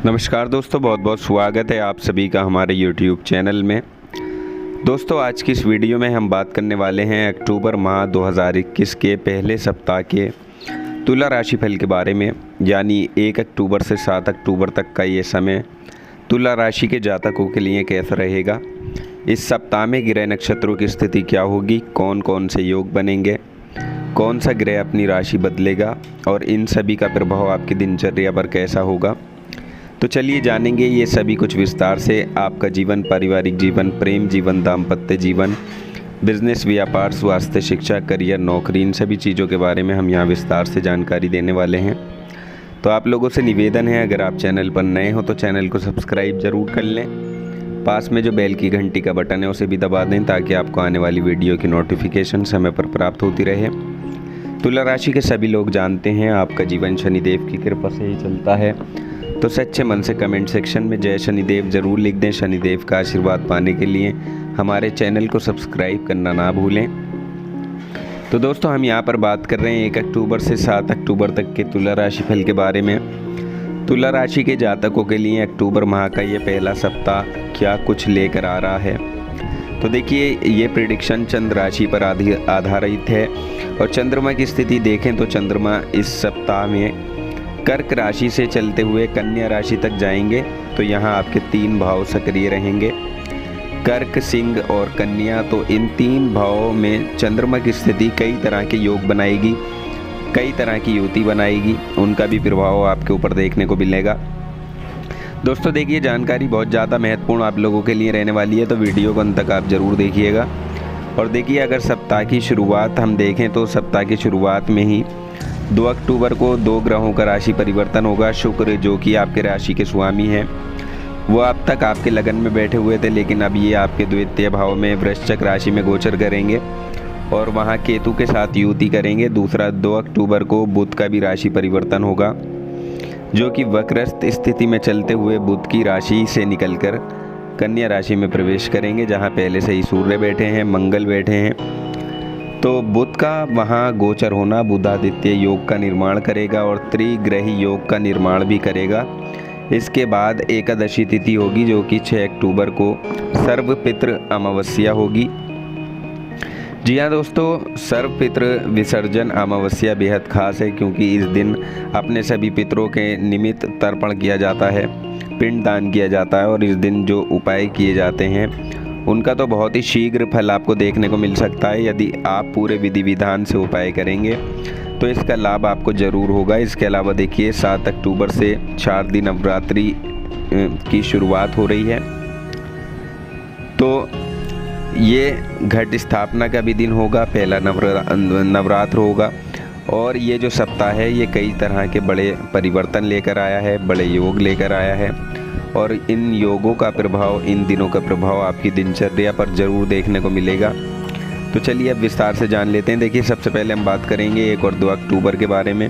नमस्कार दोस्तों, बहुत बहुत स्वागत है आप सभी का हमारे YouTube चैनल में। दोस्तों, आज की इस वीडियो में हम बात करने वाले हैं अक्टूबर माह 2021 के पहले सप्ताह के तुला राशिफल के बारे में। यानी 1 अक्टूबर से 7 अक्टूबर तक का ये समय तुला राशि के जातकों के लिए कैसा रहेगा। इस सप्ताह में ग्रह नक्षत्रों की स्थिति क्या होगी, कौन कौन से योग बनेंगे, कौन सा ग्रह अपनी राशि बदलेगा और इन सभी का प्रभाव आपकी दिनचर्या पर कैसा होगा। तो चलिए जानेंगे ये सभी कुछ विस्तार से। आपका जीवन, पारिवारिक जीवन, प्रेम जीवन, दाम्पत्य जीवन, बिजनेस, व्यापार, स्वास्थ्य, शिक्षा, करियर, नौकरी, इन सभी चीज़ों के बारे में हम यहाँ विस्तार से जानकारी देने वाले हैं। तो आप लोगों से निवेदन है, अगर आप चैनल पर नए हो तो चैनल को सब्सक्राइब ज़रूर कर लें। पास में जो बेल की घंटी का बटन है उसे भी दबा दें ताकि आपको आने वाली वीडियो की नोटिफिकेशन समय पर प्राप्त होती रहे। तुला राशि के सभी लोग जानते हैं आपका जीवन शनिदेव की कृपा से ही चलता है। तो सच्चे मन से कमेंट सेक्शन में जय शनिदेव ज़रूर लिख दें। शनिदेव का आशीर्वाद पाने के लिए हमारे चैनल को सब्सक्राइब करना ना भूलें। तो दोस्तों, हम यहाँ पर बात कर रहे हैं 1 अक्टूबर से 7 अक्टूबर तक के तुला राशिफल के बारे में। तुला राशि के जातकों के लिए अक्टूबर माह का ये पहला सप्ताह क्या कुछ लेकर आ रहा है। तो देखिए, ये प्रेडिक्शन चंद्र राशि पर आधारित है और चंद्रमा की स्थिति देखें तो चंद्रमा इस सप्ताह में कर्क राशि से चलते हुए कन्या राशि तक जाएंगे। तो यहाँ आपके 3 भाव सक्रिय रहेंगे, कर्क, सिंह और कन्या। तो इन 3 भावों में चंद्रमा की स्थिति कई तरह के योग बनाएगी, कई तरह की युति बनाएगी, उनका भी प्रभाव आपके ऊपर देखने को मिलेगा। दोस्तों देखिए, जानकारी बहुत ज़्यादा महत्वपूर्ण आप लोगों के लिए रहने वाली है, तो वीडियो को अंत तक आप ज़रूर देखिएगा। और देखिए, अगर सप्ताह की शुरुआत हम देखें तो सप्ताह की शुरुआत में ही 2 अक्टूबर को 2 ग्रहों का राशि परिवर्तन होगा। शुक्र, जो कि आपके राशि के स्वामी हैं, वो अब तक आपके लगन में बैठे हुए थे, लेकिन अब ये आपके द्वितीय भाव में वृश्चिक राशि में गोचर करेंगे और वहाँ केतु के साथ युति करेंगे। दूसरा, 2 अक्टूबर को बुध का भी राशि परिवर्तन होगा, जो कि वक्रस्थ स्थिति में चलते हुए बुध की राशि से निकलकर कन्या राशि में प्रवेश करेंगे, जहाँ पहले से ही सूर्य बैठे हैं, मंगल बैठे हैं। तो बुध का वहाँ गोचर होना बुधादित्य योग का निर्माण करेगा और त्रिग्रही योग का निर्माण भी करेगा। इसके बाद एकादशी तिथि होगी, जो कि 6 अक्टूबर को सर्वपितृ अमावस्या होगी। जी हाँ दोस्तों, सर्वपितृ विसर्जन अमावस्या बेहद खास है, क्योंकि इस दिन अपने सभी पितरों के निमित्त तर्पण किया जाता है, पिंड दान किया जाता है और इस दिन जो उपाय किए जाते हैं उनका तो बहुत ही शीघ्र फल आपको देखने को मिल सकता है। यदि आप पूरे विधि विधान से उपाय करेंगे तो इसका लाभ आपको ज़रूर होगा। इसके अलावा देखिए, 7 अक्टूबर से शारदीय नवरात्रि की शुरुआत हो रही है, तो ये घट स्थापना का भी दिन होगा, पहला नवरात्र होगा। और ये जो सप्ताह है ये कई तरह के बड़े परिवर्तन लेकर आया है, बड़े योग लेकर आया है और इन योगों का प्रभाव, इन दिनों का प्रभाव आपकी दिनचर्या पर ज़रूर देखने को मिलेगा। तो चलिए अब विस्तार से जान लेते हैं। देखिए, सबसे पहले हम बात करेंगे 1 और 2 अक्टूबर के बारे में।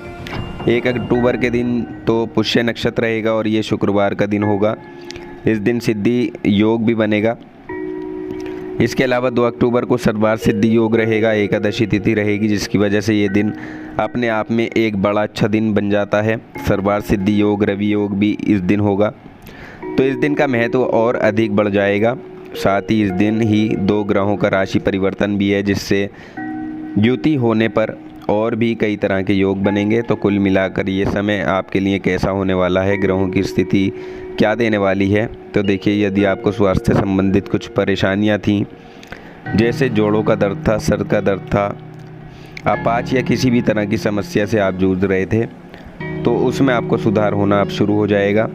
1 अक्टूबर के दिन तो पुष्य नक्षत्र रहेगा और ये शुक्रवार का दिन होगा। इस दिन सिद्धि योग भी बनेगा। इसके अलावा 2 अक्टूबर को सर्वार्थ सिद्धि योग रहेगा, एकादशी तिथि रहेगी, जिसकी वजह से ये दिन अपने आप में एक बड़ा अच्छा दिन बन जाता है। सर्वार्थ सिद्धि योग, रवि योग भी इस दिन होगा, तो इस दिन का महत्व और अधिक बढ़ जाएगा। साथ ही इस दिन ही 2 ग्रहों का राशि परिवर्तन भी है, जिससे युति होने पर और भी कई तरह के योग बनेंगे। तो कुल मिलाकर ये समय आपके लिए कैसा होने वाला है, ग्रहों की स्थिति क्या देने वाली है। तो देखिए, यदि आपको स्वास्थ्य संबंधित कुछ परेशानियां थीं, जैसे जोड़ों का दर्द था, सर का दर्द था, अपाच या किसी भी तरह की समस्या से आप जूझ रहे थे, तो उसमें आपको सुधार होना अब शुरू हो जाएगा।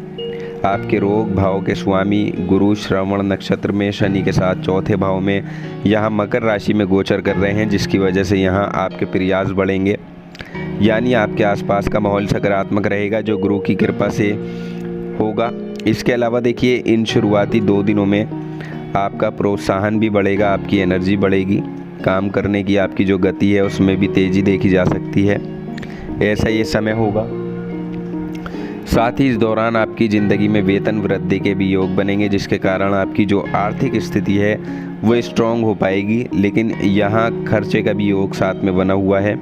आपके रोग भाव के स्वामी गुरु श्रवण नक्षत्र में शनि के साथ 4थे भाव में यहाँ मकर राशि में गोचर कर रहे हैं, जिसकी वजह से यहाँ आपके प्रयास बढ़ेंगे। यानी आपके आसपास का माहौल सकारात्मक रहेगा, जो गुरु की कृपा से होगा। इसके अलावा देखिए, इन शुरुआती 2 दिनों में आपका प्रोत्साहन भी बढ़ेगा, आपकी एनर्जी बढ़ेगी, काम करने की आपकी जो गति है उसमें भी तेज़ी देखी जा सकती है। ऐसा ये समय होगा। साथ ही इस दौरान आपकी ज़िंदगी में वेतन वृद्धि के भी योग बनेंगे, जिसके कारण आपकी जो आर्थिक स्थिति है वो स्ट्रॉन्ग हो पाएगी। लेकिन यहाँ खर्चे का भी योग साथ में बना हुआ है,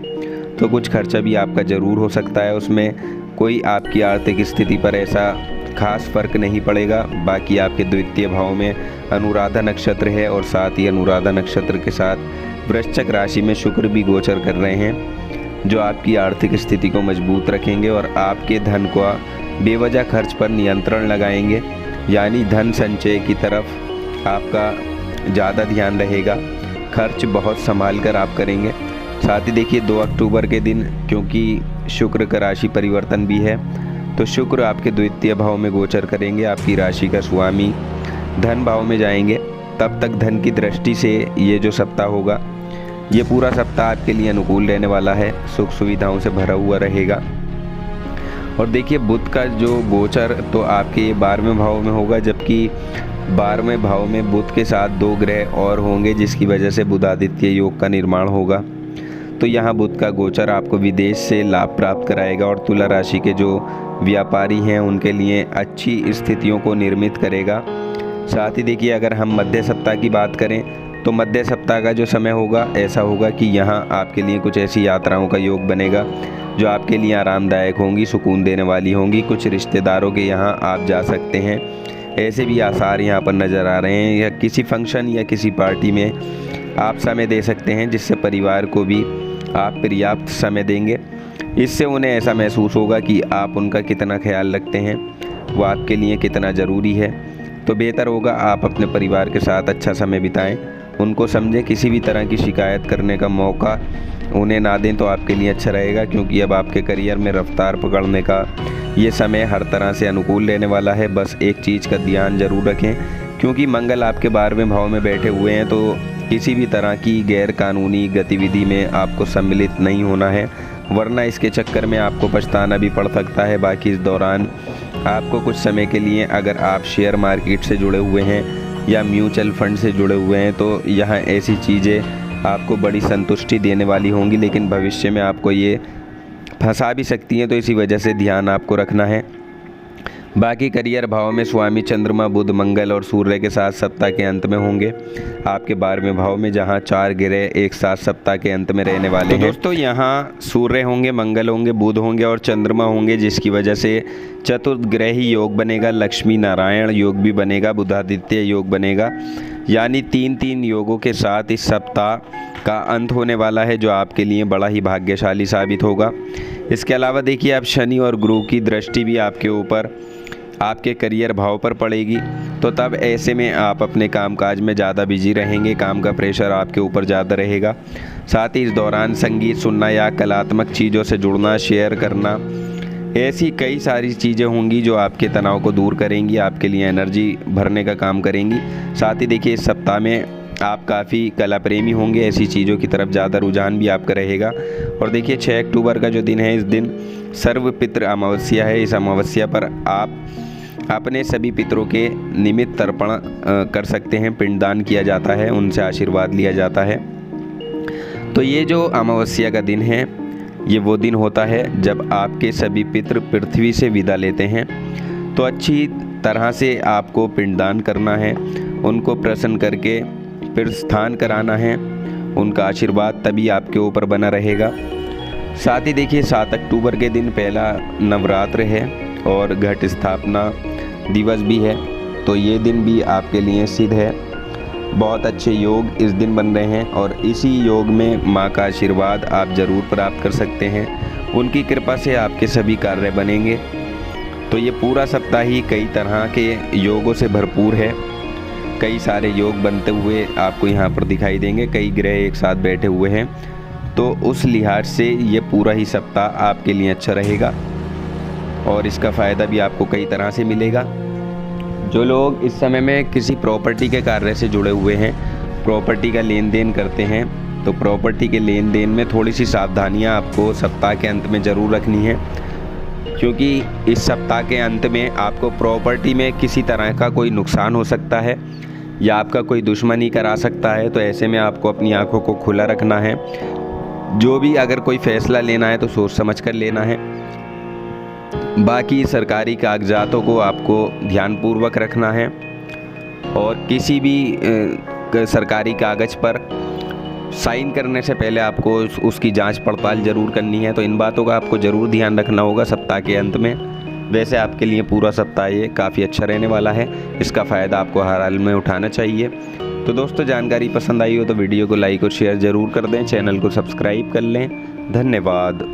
तो कुछ खर्चा भी आपका ज़रूर हो सकता है। उसमें कोई आपकी आर्थिक स्थिति पर ऐसा खास फर्क नहीं पड़ेगा। बाकी आपके द्वितीय भाव में अनुराधा नक्षत्र है और साथ ही अनुराधा नक्षत्र के साथ वृश्चिक राशि में शुक्र भी गोचर कर रहे हैं, जो आपकी आर्थिक स्थिति को मजबूत रखेंगे और आपके धन को बेवजह खर्च पर नियंत्रण लगाएंगे। यानी धन संचय की तरफ आपका ज़्यादा ध्यान रहेगा, खर्च बहुत संभाल कर आप करेंगे। साथ ही देखिए 2 अक्टूबर के दिन, क्योंकि शुक्र का राशि परिवर्तन भी है, तो शुक्र आपके द्वितीय भाव में गोचर करेंगे, आपकी राशि का स्वामी धन भाव में जाएंगे। तब तक धन की दृष्टि से ये जो सप्ताह होगा, ये पूरा सप्ताह आपके लिए अनुकूल रहने वाला है, सुख सुविधाओं से भरा हुआ रहेगा। और देखिए बुध का जो गोचर तो आपके 12वें भाव में होगा, जबकि 12वें भाव में बुध के साथ 2 ग्रह और होंगे, जिसकी वजह से बुधादित्य योग का निर्माण होगा। तो यहाँ बुध का गोचर आपको विदेश से लाभ प्राप्त कराएगा और तुला राशि के जो व्यापारी हैं उनके लिए अच्छी स्थितियों को निर्मित करेगा। साथ ही देखिए अगर हम मध्य सप्ताह की बात करें तो मध्य सप्ताह का जो समय होगा ऐसा होगा कि यहाँ आपके लिए कुछ ऐसी यात्राओं का योग बनेगा जो आपके लिए आरामदायक होंगी, सुकून देने वाली होंगी। कुछ रिश्तेदारों के यहाँ आप जा सकते हैं, ऐसे भी आसार यहाँ पर नज़र आ रहे हैं। या किसी फंक्शन या किसी पार्टी में आप समय दे सकते हैं, जिससे परिवार को भी आप पर्याप्त समय देंगे। इससे उन्हें ऐसा महसूस होगा कि आप उनका कितना ख्याल रखते हैं, वो आपके लिए कितना ज़रूरी है। तो बेहतर होगा आप अपने परिवार के साथ अच्छा समय बिताएं, उनको समझें, किसी भी तरह की शिकायत करने का मौका उन्हें ना दें तो आपके लिए अच्छा रहेगा। क्योंकि अब आपके करियर में रफ्तार पकड़ने का ये समय हर तरह से अनुकूल रहने वाला है। बस एक चीज़ का ध्यान ज़रूर रखें, क्योंकि मंगल आपके 12वें भाव में बैठे हुए हैं, तो किसी भी तरह की गैर कानूनी गतिविधि में आपको सम्मिलित नहीं होना है, वरना इसके चक्कर में आपको पछताना भी पड़ सकता है। बाकी इस दौरान आपको कुछ समय के लिए अगर आप शेयर मार्केट से जुड़े हुए हैं या म्यूचुअल फंड से जुड़े हुए हैं तो यहाँ ऐसी चीज़ें आपको बड़ी संतुष्टि देने वाली होंगी, लेकिन भविष्य में आपको ये फंसा भी सकती हैं, तो इसी वजह से ध्यान आपको रखना है। बाकी करियर भाव में स्वामी चंद्रमा, बुध, मंगल और सूर्य के साथ सप्ताह के अंत में होंगे आपके 12वें भाव में, जहां 4 ग्रह एक साथ सप्ताह के अंत में रहने वाले हैं। दोस्तों यहाँ सूर्य होंगे, मंगल होंगे, बुध होंगे और चंद्रमा होंगे, जिसकी वजह से चतुर्ग्रही योग बनेगा, लक्ष्मी नारायण योग भी बनेगा, बुधादित्य योग बनेगा। यानी 3 योगों के साथ इस सप्ताह का अंत होने वाला है, जो आपके लिए बड़ा ही भाग्यशाली साबित होगा। इसके अलावा देखिए आप शनि और गुरु की दृष्टि भी आपके ऊपर, आपके करियर भाव पर पड़ेगी, तो तब ऐसे में आप अपने कामकाज में ज़्यादा बिजी रहेंगे, काम का प्रेशर आपके ऊपर ज़्यादा रहेगा। साथ ही इस दौरान संगीत सुनना या कलात्मक चीज़ों से जुड़ना, शेयर करना, ऐसी कई सारी चीज़ें होंगी जो आपके तनाव को दूर करेंगी, आपके लिए एनर्जी भरने का काम करेंगी। साथ ही देखिए इस सप्ताह में आप काफ़ी कला प्रेमी होंगे, ऐसी चीज़ों की तरफ ज़्यादा रुझान भी आपका रहेगा। और देखिए 6 अक्टूबर का जो दिन है, इस दिन सर्वपितृ अमावस्या है। इस अमावस्या पर आप अपने सभी पितरों के निमित्त तर्पण कर सकते हैं, पिंडदान किया जाता है, उनसे आशीर्वाद लिया जाता है। तो ये जो अमावस्या का दिन है, ये वो दिन होता है जब आपके सभी पितृ पृथ्वी से विदा लेते हैं। तो अच्छी तरह से आपको पिंडदान करना है, उनको प्रसन्न करके प्रस्थान कराना है, उनका आशीर्वाद तभी आपके ऊपर बना रहेगा। साथ ही देखिए 7 अक्टूबर के दिन पहला नवरात्र है और घट स्थापना दिवस भी है, तो ये दिन भी आपके लिए सिद्ध है। बहुत अच्छे योग इस दिन बन रहे हैं और इसी योग में माँ का आशीर्वाद आप ज़रूर प्राप्त कर सकते हैं। उनकी कृपा से आपके सभी कार्य बनेंगे। तो ये पूरा सप्ताह ही कई तरह के योगों से भरपूर है, कई सारे योग बनते हुए आपको यहाँ पर दिखाई देंगे, कई ग्रह एक साथ बैठे हुए हैं। तो उस लिहाज से ये पूरा ही सप्ताह आपके लिए अच्छा रहेगा और इसका फ़ायदा भी आपको कई तरह से मिलेगा। जो लोग इस समय में किसी प्रॉपर्टी के कार्य से जुड़े हुए हैं, प्रॉपर्टी का लेन देन करते हैं, तो प्रॉपर्टी के लेन देन में थोड़ी सी सावधानियां आपको सप्ताह के अंत में ज़रूर रखनी है, क्योंकि इस सप्ताह के अंत में आपको प्रॉपर्टी में किसी तरह का कोई नुकसान हो सकता है या आपका कोई दुश्मन ही करा सकता है। तो ऐसे में आपको अपनी आंखों को खुला रखना है। जो भी अगर कोई फ़ैसला लेना है तो सोच समझ कर लेना है। बाकी सरकारी कागजातों को आपको ध्यानपूर्वक रखना है और किसी भी सरकारी कागज़ पर साइन करने से पहले आपको उसकी जांच पड़ताल ज़रूर करनी है। तो इन बातों का आपको ज़रूर ध्यान रखना होगा सप्ताह के अंत में। वैसे आपके लिए पूरा सप्ताह ये काफ़ी अच्छा रहने वाला है, इसका फ़ायदा आपको हर हाल में उठाना चाहिए। तो दोस्तों, जानकारी पसंद आई हो तो वीडियो को लाइक और शेयर ज़रूर कर दें, चैनल को सब्सक्राइब कर लें। धन्यवाद।